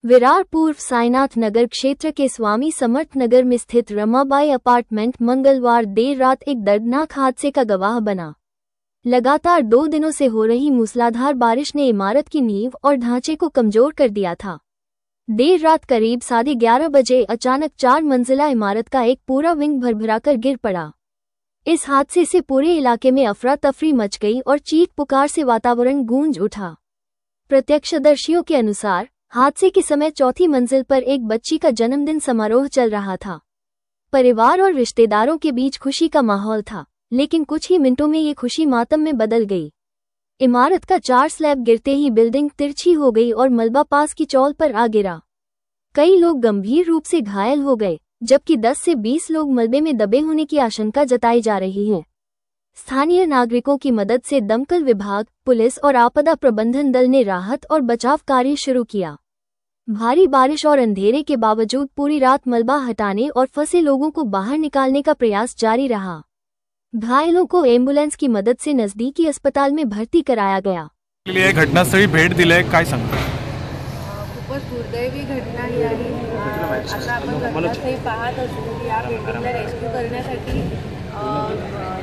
विरार पूर्व साईनाथ नगर क्षेत्र के स्वामी समर्थ नगर में स्थित रमाबाई अपार्टमेंट मंगलवार देर रात एक दर्दनाक हादसे का गवाह बना। लगातार 2 दिनों से हो रही मूसलाधार बारिश ने इमारत की नींव और ढांचे को कमजोर कर दिया था। देर रात करीब 11:30 बजे अचानक 4 मंजिला इमारत का एक पूरा विंग भरभराकर गिर पड़ा। इस हादसे से पूरे इलाके में अफरा तफरी मच गई और चीख पुकार से वातावरण गूंज उठा। प्रत्यक्षदर्शियों के अनुसार हादसे के समय चौथी मंजिल पर एक बच्ची का जन्मदिन समारोह चल रहा था। परिवार और रिश्तेदारों के बीच खुशी का माहौल था, लेकिन कुछ ही मिनटों में ये खुशी मातम में बदल गई। इमारत का 4 स्लैब गिरते ही बिल्डिंग तिरछी हो गई और मलबा पास की चौल पर आ गिरा। कई लोग गंभीर रूप से घायल हो गए, जबकि 10 से 20 लोग मलबे में दबे होने की आशंका जताई जा रही है। स्थानीय नागरिकों की मदद से दमकल विभाग, पुलिस और आपदा प्रबंधन दल ने राहत और बचाव कार्य शुरू किया। भारी बारिश और अंधेरे के बावजूद पूरी रात मलबा हटाने और फंसे लोगों को बाहर निकालने का प्रयास जारी रहा। घायलों को एम्बुलेंस की मदद से नजदीकी अस्पताल में भर्ती कराया गया। घटनास्थळी भेट दिली, काय सांगता? खूपच दुर्दैवी घटना ही आहे। आता आपण घटनास्थळी पाहत असू या बिल्डिंगला रेस्क्यू करण्यासाठी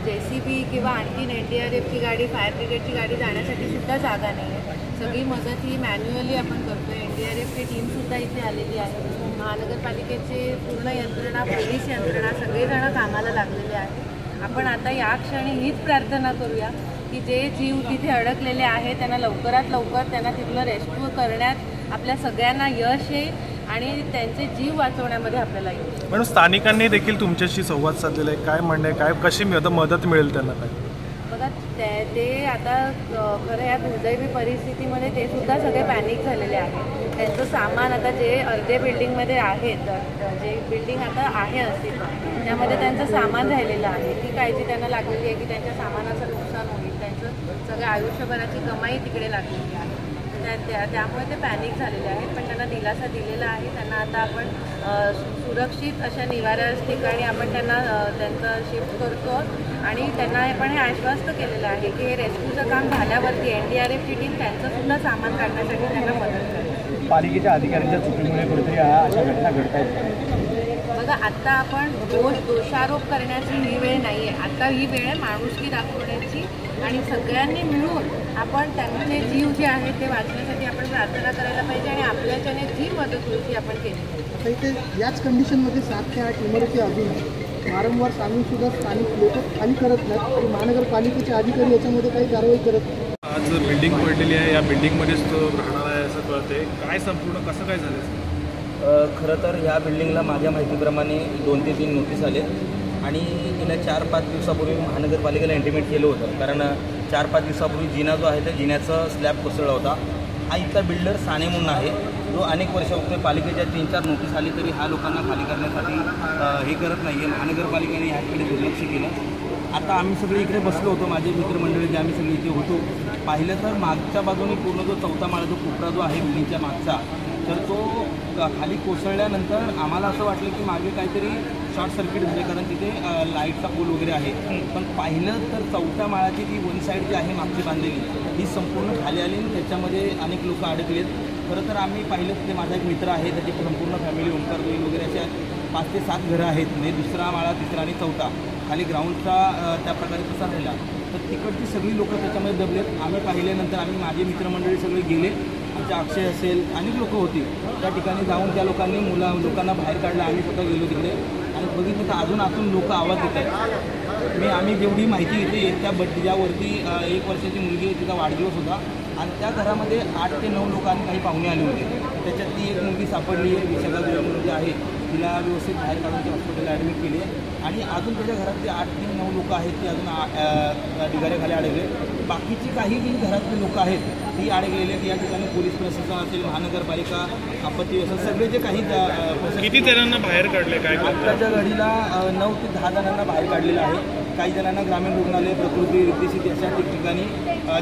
JCB किंवा आणखीन NDRF ची गाडी, फायर ब्रिगेडची गाडी जाण्यासाठी सुद्धा जागा नाही आहे। सगळी मदत ही मॅन्युअली आपण करतोय। NDRF ची टीम सुद्धा इथे आलेली आहे। महानगरपालिकेचे पूर्ण यंत्रणा, पोलीस यंत्रणा सगळेजण कामाला लागलेले आहेत। आपण आता या क्षणी हीच प्रार्थना करूया की जे जीव तिथे अडकलेले आहेत त्यांना लवकरात लवकर त्यांना तिथलं रेस्क्यू करण्यात आपल्या सगळ्यांना यश येईल आणि त्यांचे जीव वाचवण्यामध्ये आपल्याला येईल। पण स्थानिकांनी देखील तुमच्याशी संवाद साधलेला आहे, काय म्हणणे, काय कशी मदत मिळेल त्यांना? काय बघा, ते आता खरं या दुर्दैवी परिस्थितीमध्ये ते सुद्धा सगळे पॅनिक झालेले आहेत। त्यांचं सामान आता जे अर्धे बिल्डिंगमध्ये आहेत, जे बिल्डिंग आता आहे अस्तित्वात त्यामध्ये त्यांचं सामान राहिलेलं आहे। ती काळजी त्यांना लागलेली आहे की त्यांच्या सामानाचं नुकसान होईल, त्यांचं सगळं आयुष्यभराची कमाई तिकडे लागलेली आहे। त्यामुळे ते पॅनिक झालेले आहेत, पण त्यांना दिलासा दिलेला आहे। त्यांना आता आपण सुरक्षित अशा निवाऱ्याच्या ठिकाणी आपण त्यांचं शिफ्ट करतो आणि त्यांना आपण हे आश्वस्त केलेलं आहे की हे रेस्क्यूचं काम झाल्यावरती NDRF ची टीम त्यांचं सुद्धा सामान काढण्यासाठी त्यांना मदत करेल। पालिकेच्या अधिकाऱ्यांच्या चुकीमुळे कुठेतरी अशा घटना घडत आहेत। बघा, आता आपण दोषारोप करण्याची ही वेळ नाही आहे। आता ही वेळ आहे माणुसकी दाखवण्याची आणि सगळ्यांनी मिळून आपण त्यांचे जीव जे आहेत ते वाचण्यासाठी आपण प्रार्थना करायला पाहिजे आणि आपल्याच्याने जी मदत होईल ती आपण केली पाहिजे। इथे याच कंडिशनमध्ये 7 ते 8 इमारती अजून वारंवार सांगून सुद्धा स्थानिक लोक खाली करत नाहीत आणि महानगरपालिकेचे अधिकारी याच्यामध्ये काही कारवाई करत नाही। आज बिल्डिंग पडलेली आहे, या बिल्डिंगमध्येच तो राहणार आहे असं कळते, काय संपूर्ण कसं काय झालं? खरं तर ह्या बिल्डिंगला माझ्या माहितीप्रमाणे 2 ते 3 नोटीस आले आणि गेल्या 4-5 दिवसापूर्वी महानगरपालिकेला इंटिमेट केलं होतं, कारण 4-5 दिवसापूर्वी जिना जो आहे त्या जिन्याचा स्लॅब कोसळला होता। हा इथला बिल्डर साने म्हणून आहे, जो अनेक वर्षापूर्वी पालिकेच्या 3-4 नोटीस आली तरी हा लोकांना खाली करण्यासाठी हे करत नाही आहे। महानगरपालिकेने ह्याकडे दुर्लक्ष केलं। आता आम्ही सगळे इकडे बसलो होतो, माझे मित्रमंडळी जे आम्ही सगळे इथे होतो, पाहिलं तर मागच्या बाजूने पूर्ण जो 4था माळा जो कोपरा जो आहे बिल्डिंगच्या मागचा, तर तो खाली कोसळल्यानंतर आम्हाला असं वाटलं की मागे काहीतरी शॉर्ट सर्किट झाले, कारण तिथे लाईटचा पोल वगैरे आहे। पण पाहिलं तर 4थ्या माळाची जी वन साईड जी आहे मागची बांधलेली ही संपूर्ण खाली आली आणि त्याच्यामध्ये अनेक लोक अडकलेत। खरं तर आम्ही पाहिलं की माझा एक मित्र आहे, त्याची संपूर्ण फॅमिली ओंकार दोई वगैरे अशा 5 ते 7 घरं आहेत, म्हणजे 2रा माळा, 3रा आणि 4था खाली ग्राउंडचा त्या प्रकारे कसा राहिला, तर तिकडची सगळी लोकं त्याच्यामध्ये दबलेत। आम्ही पाहिल्यानंतर आम्ही माझे मित्रमंडळी सगळे गेले, आमच्या अक्षय असेल अनेक लोकं होती, त्या ठिकाणी जाऊन त्या लोकांनी लोकांना बाहेर काढलं। आम्ही स्वतः गेलो तिकडे आणि बघितलं तर अजून आतून लोक आवाज देत आहेत। आम्ही जेवढी माहिती घेते त्या ज्यावरती 1 वर्षाची मुलगी आहे, तिचा वाढदिवस होता आणि त्या घरामध्ये 8 ते 9 लोकांनी काही पाहुणे आले होते। त्याच्यात ती एक मुलगी सापडली आहे, 20,000 मुलगी आहे, तिला व्यवस्थित बाहेर काढून ती हॉस्पिटलला ॲडमिट केली आहे आणि अजून त्याच्या घरातले 8 ते 9 लोकं आहेत ती अजून ढिगाऱ्याखाली अडकले। बाकीची काही जी घरातली लोकं आहेत ती अडकलेली आहेत। या ठिकाणी पोलीस प्रशासन असेल, महानगरपालिका, आपत्ती असेल, सगळे जे काही किती जणांना बाहेर काढले? काय आत्ताच्या घडीला 9 ते 10 जणांना बाहेर काढलेलं आहे। काही जणांना ग्रामीण रुग्णालय, प्रकृती, रिद्धीसिद्धी अशा ठिकाणी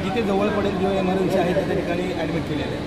जिथे जवळ पडेल जो इमर्जन्सी आहे त्या ठिकाणी ॲडमिट केलेलं आहे।